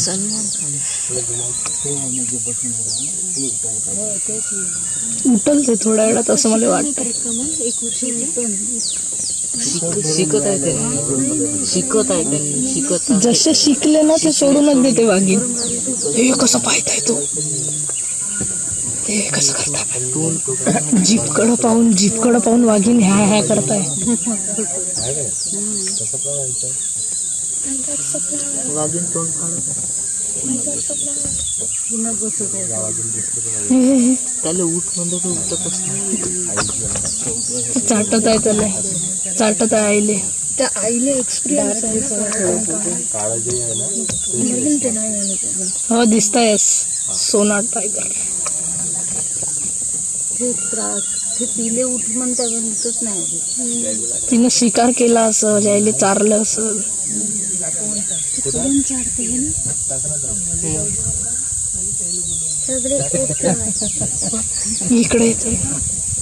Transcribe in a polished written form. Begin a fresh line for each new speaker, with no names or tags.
सलमान खान
उठल ते थोड्या वेळात असं मला वाटतं.
शिकत आहे ते, शिकत आहे त्यांनी, शिकत आहे.
जसे शिकले ना ते सोडूनच देते वाघीण. हे कसं पाहताय तो, ते कसं करताय, जीपकडं पाहून वाघीण ह्या ह्या करताय.
वाघीण तोंड काढत त्याला उठ म्हणतो तो उठतच नाही.
चाटत आहे त्याला, चाटत आहे आईले.
त्या आईले एक्सपिरियन्स
हो दिसतायस सोनार टायगर.
ते तिले उठ म्हणता उठत नाही.
तिनं शिकार केला असं, जायले चारलं असं.
सगळे
इकडे येते.